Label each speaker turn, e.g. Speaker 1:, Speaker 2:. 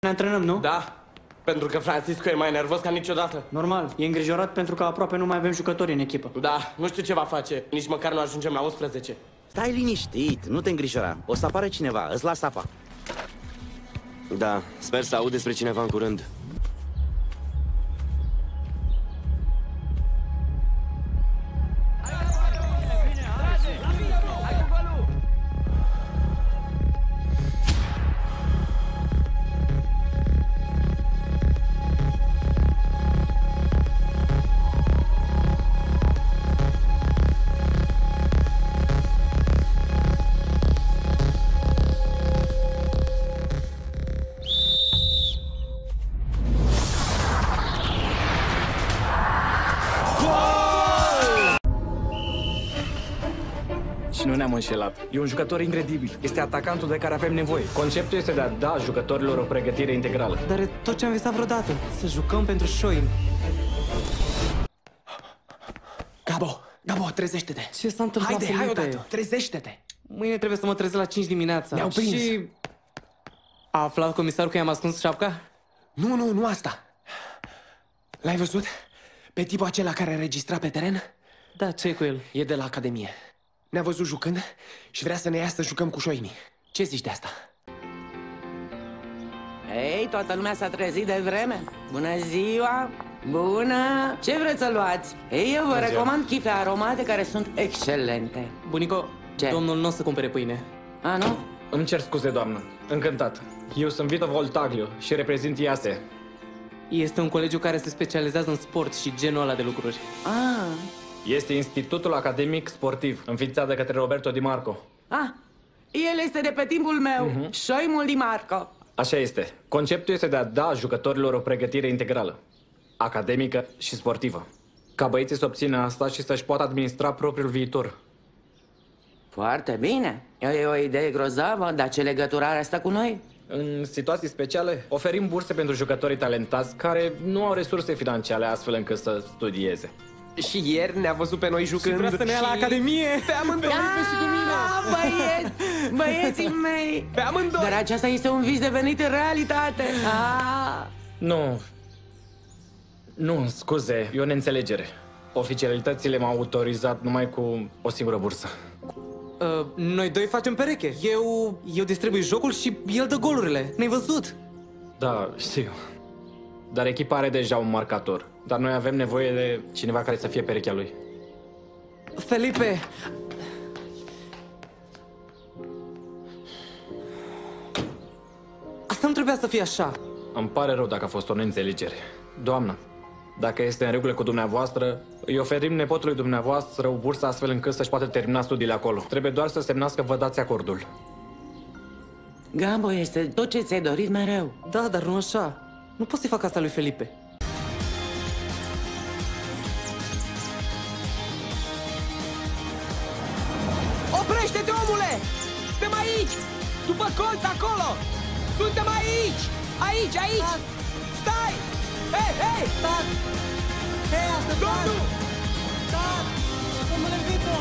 Speaker 1: Ne antrenăm, nu?
Speaker 2: Da, pentru că Francisco e mai nervos ca niciodată.
Speaker 1: Normal, e îngrijorat pentru că aproape nu mai avem jucători în echipă.
Speaker 2: Da, nu știu ce va face, nici măcar nu ajungem la 11.
Speaker 3: Stai liniștit, nu te îngrijora. O să apară cineva, îți las apa.
Speaker 4: Da, sper să aud despre cineva în curând.
Speaker 5: Și nu ne-am înșelat. E un jucător incredibil. Este atacantul de care avem nevoie. Conceptul este de a da jucătorilor o pregătire integrală.
Speaker 1: Dar e tot ce am visat vreodată, să jucăm pentru Șoim.
Speaker 6: Gabo, trezește-te!
Speaker 1: Ce s-a întâmplat,
Speaker 6: Hai
Speaker 1: Felipe?
Speaker 6: odată, trezește-te!
Speaker 1: Mâine trebuie să mă trezesc la 5 dimineața.
Speaker 6: Ne-au prins.
Speaker 1: Și... A aflat comisarul că i-am ascuns șapca?
Speaker 6: Nu asta! L-ai văzut? Pe tipul acela care înregistra pe teren?
Speaker 1: Da, ce cu el?
Speaker 6: E de la Academie. Ne-a văzut jucând și vrea să ne ia să jucăm cu șoimii. Ce zici de asta?
Speaker 7: Ei, toată lumea s-a trezit de vreme. Bună ziua! Bună! Ce vreți să luați? Ei, eu vă recomand chife aromate care sunt excelente.
Speaker 1: Bunico,
Speaker 7: Ce?
Speaker 1: domnul nu o să cumpere pâine.
Speaker 7: A, nu?
Speaker 5: Îmi cer scuze, doamnă. Încântat. Eu sunt Vito Voltaglio și reprezint IASE.
Speaker 1: Este un colegiu care se specializează în sport și genul ăla de lucruri.
Speaker 7: Ah,
Speaker 5: Este Institutul Academic Sportiv, înființat de către Roberto Di Marco.
Speaker 7: el este de pe timpul meu, Șoimul Di Marco.
Speaker 5: Așa este. Conceptul este de a da jucătorilor o pregătire integrală, academică și sportivă. Ca băieții să obțină asta și să-și poată administra propriul viitor.
Speaker 7: Foarte bine. E o idee grozavă, dar ce legătură are asta cu noi?
Speaker 5: În situații speciale, oferim burse pentru jucătorii talentați care nu au resurse financiare astfel încât să studieze.
Speaker 6: Și ieri ne-a văzut pe noi jucând.
Speaker 1: Vrea să ne ia la Academie!
Speaker 6: Pe amândoi!
Speaker 7: Băieții mei!
Speaker 6: Pe amândoi!
Speaker 7: Dar aceasta este un vis devenit în realitate.
Speaker 5: Nu, scuze, e o neînțelegere. Oficialitățile m-au autorizat numai cu o singură bursă.
Speaker 1: Noi doi facem pereche. Eu distribui jocul și el dă golurile. Ne-ai văzut?
Speaker 5: Da, știu. Dar echipa are deja un marcator. Dar noi avem nevoie de cineva care să fie perechea lui.
Speaker 1: Felipe! Asta nu trebuia să fie așa.
Speaker 5: Îmi pare rău dacă a fost o neînțelegere. Doamnă, dacă este în regulă cu dumneavoastră, îi oferim nepotului dumneavoastră o bursă astfel încât să-și poată termina studiile acolo. Trebuie doar să semnați că vă dați acordul.
Speaker 7: Gambo, este tot ce ți-ai dorit mereu.
Speaker 1: Da, dar nu așa. Nu pot să-i fac asta lui Felipe.
Speaker 6: Oprește-te, omule! Suntem aici! După colț, acolo! Suntem aici! Aici!
Speaker 1: Stați!
Speaker 6: Stai! Hei!
Speaker 1: Stați! Hei, așteptați!
Speaker 6: Domnul!
Speaker 1: Stați! Domnule Vito!